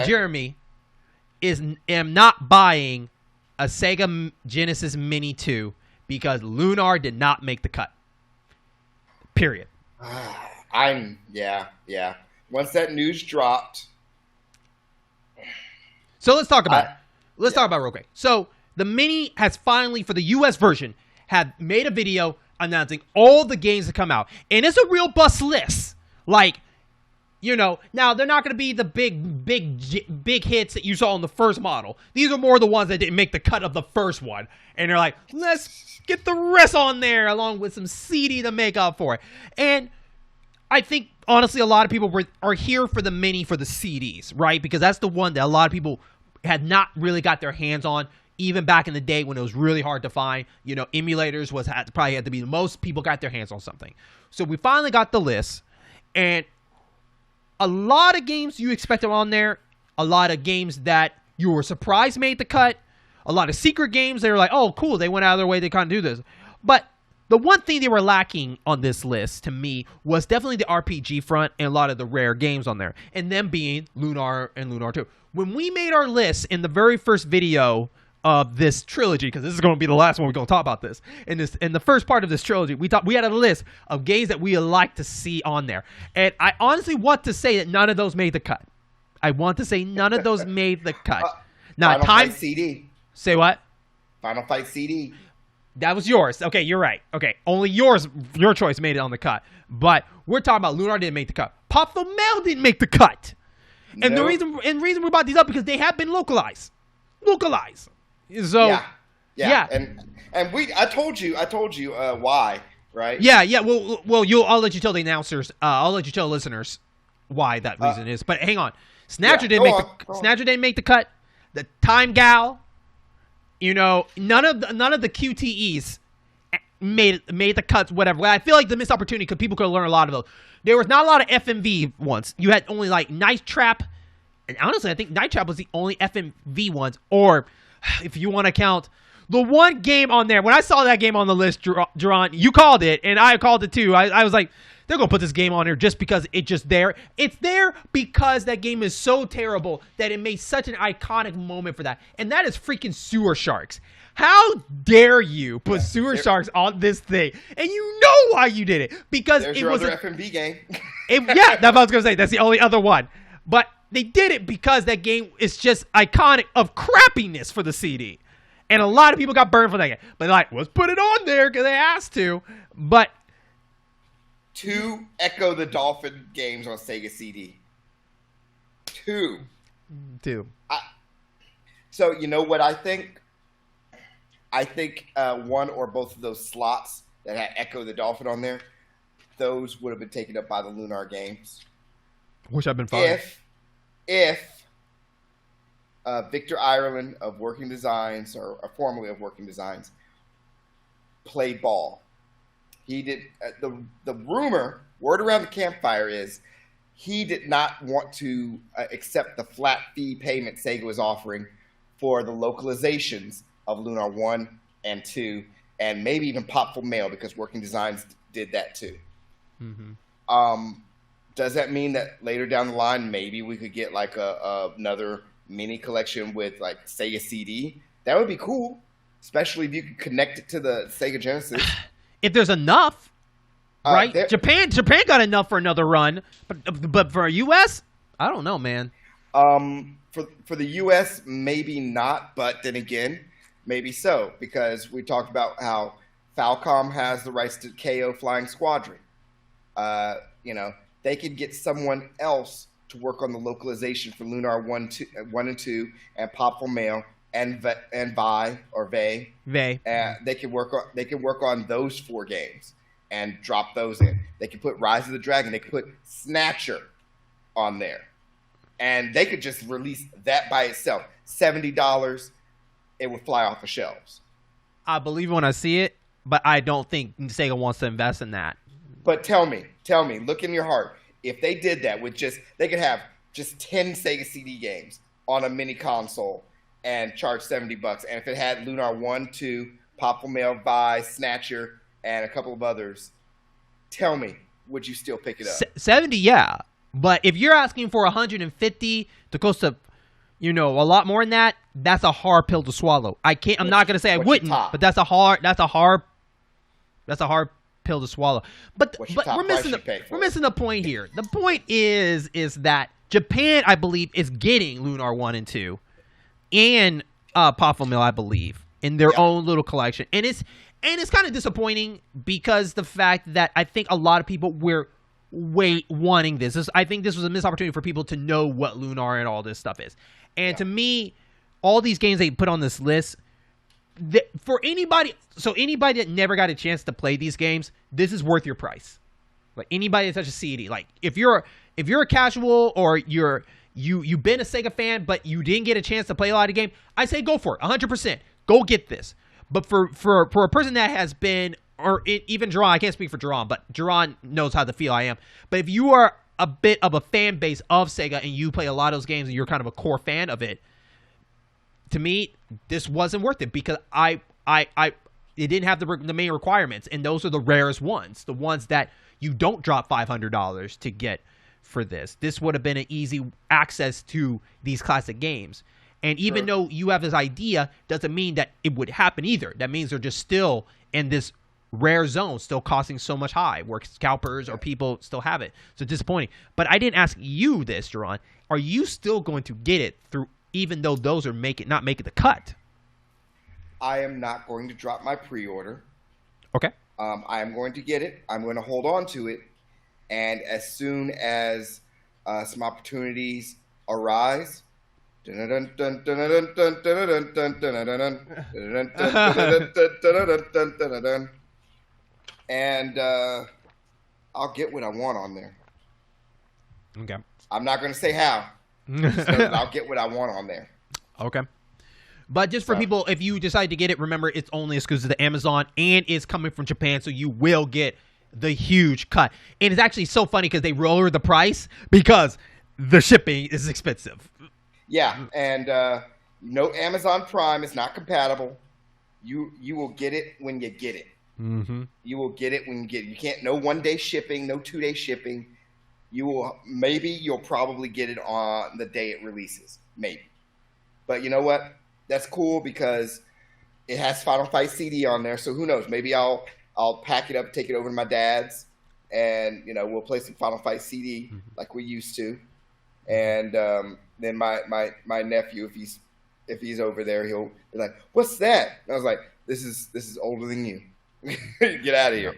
Jeremy, am not buying a Sega Genesis Mini 2 because Lunar did not make the cut. Period. Yeah. Once that news dropped. So let's talk about it. Let's talk about it real quick. So the Mini has finally, for the US version, had made a video announcing all the games that come out. And it's a real bust list. Like, you know, now they're not going to be the big hits that you saw in the first model. These are more the ones that didn't make the cut of the first one. And they're like, let's get the rest on there along with some CD to make up for it. And I think, honestly, a lot of people are here for the Mini for the CDs, right? Because that's the one that a lot of people had not really got their hands on, even back in the day when it was really hard to find. You know, emulators probably had to be the most people got their hands on something. So we finally got the list, and a lot of games you expected on there, a lot of games that you were surprised made the cut, a lot of secret games they were like, oh, cool, they went out of their way to kind of do this. But the one thing they were lacking on this list, to me, was definitely the RPG front and a lot of the rare games on there. And them being Lunar and Lunar 2. When we made our list in the very first video of this trilogy, because this is going to be the last one we're going to talk about this, in the first part of this trilogy, we had a list of games that we would like to see on there. And I honestly want to say that none of those made the cut. I want to say none of those made the cut. Now, Final Fight CD. Say what? Final Fight CD. That was yours. Okay, you're right. Okay, only your choice made it on the cut. But we're talking about Lunar didn't make the cut. Pop the Mail didn't make the cut. And the reason we brought these up because they have been localized. So yeah. And I told you why, right? Yeah. Well, I'll let you tell the announcers. I'll let you tell listeners why that reason is. But hang on, Snatcher didn't make the cut. The Time Gal. You know, none of the QTEs made the cuts, whatever. I feel like the missed opportunity because people could learn a lot of those. There was not a lot of FMV ones. You had only like Night Trap, and honestly, I think Night Trap was the only FMV ones. Or if you want to count the one game on there, when I saw that game on the list, Jerron, you called it, and I called it too. I was like, they're gonna put this game on here just because it's just there. It's there because that game is so terrible that it made such an iconic moment for that, and that is freaking Sewer Sharks. How dare you put Sewer Sharks on this thing? And you know why you did it. Because it was your other FMV game. Yeah, that's what I was going to say. That's the only other one. But they did it because that game is just iconic of crappiness for the CD. And a lot of people got burned for that game. But they're like, let's put it on there because they asked to. But 2 Echo the Dolphin games on Sega CD. 2. So you know what I think? I think one or both of those slots that had Echo the Dolphin on there, those would have been taken up by the Lunar games. Which have been fine. If Victor Ireland of Working Designs, or formerly of Working Designs, played ball. He did. The rumor, word around the campfire is, he did not want to accept the flat fee payment Sega was offering for the localizations of Lunar 1 and 2, and maybe even Popful Mail, because Working Designs did that too. Mm-hmm. Does that mean that later down the line, maybe we could get like another mini collection with like Sega CD? That would be cool, especially if you could connect it to the Sega Genesis. If there's enough, right? Japan got enough for another run, but for US, I don't know, man. For the US, maybe not, but then again, maybe so, because we talked about how Falcom has the rights to KO Flying Squadron. You know, they could get someone else to work on the localization for Lunar 1 and 2 and Popful Mail and Vi or Vey. They could work on those 4 games and drop those in. They could put Rise of the Dragon. They could put Snatcher on there, and they could just release that by itself. $70, it would fly off the shelves. I believe when I see it, but I don't think Sega wants to invest in that. But tell me, look in your heart. If they did that with they could have just 10 Sega CD games on a mini console and charge $70. And if it had Lunar 1, 2, Popful Mail, Vi, Snatcher, and a couple of others, tell me, would you still pick it up? 70, yeah. But if you're asking for 150 to close to, a lot more than that, that's a hard pill to swallow. I'm not gonna say I wouldn't, but that's a hard pill to swallow. But we're missing the point here. The point is that Japan, I believe, is getting Lunar 1 and 2 and Poffo Mill, I believe, in their own little collection. And it's kind of disappointing because the fact that I think a lot of people were wanting this. I think this was a missed opportunity for people to know what Lunar and all this stuff is. And to me, all these games they put on this list, for anybody that never got a chance to play these games, this is worth your price. Like anybody that's such a CD, like if you're a casual or you've been a Sega fan but you didn't get a chance to play a lot of games, I say go for it, 100%. Go get this. But for a person that has been, or even Jerron, I can't speak for Jerron, but Jerron knows how to feel I am. But if you are a bit of a fan base of Sega and you play a lot of those games and you're kind of a core fan of it, to me, this wasn't worth it because it didn't have the main requirements, and those are the rarest ones, the ones that you don't drop $500 to get for this. This would have been an easy access to these classic games. And even though you have this idea, doesn't mean that it would happen either. That means they're just still in this rare zone, still costing so much high, where scalpers or people still have it. So disappointing. But I didn't ask you this, Jerron. Are you still going to get it through, even though those are not making the cut? I am not going to drop my pre-order. Okay. I am going to get it. I'm going to hold on to it. And as soon as some opportunities arise, and I'll get what I want on there. Okay. I'm not going to say how. I'll get what I want on there. Okay. But just for people, if you decide to get it, remember it's only exclusive to Amazon and it's coming from Japan, so you will get the huge cut. And it's actually so funny because they lowered the price because the shipping is expensive. Yeah, and no Amazon Prime is not compatible. You will get it when you get it. Mm-hmm. You will get it when you get it. You can't, no 1-day shipping, no 2-day shipping. You'll probably get it on the day it releases, maybe. But you know what? That's cool because it has Final Fight CD on there. So who knows? Maybe I'll pack it up, take it over to my dad's, and we'll play some Final Fight CD like we used to. And then my nephew, if he's over there, he'll be like, "What's that?" And I was like, "This is older than you. Get out of here."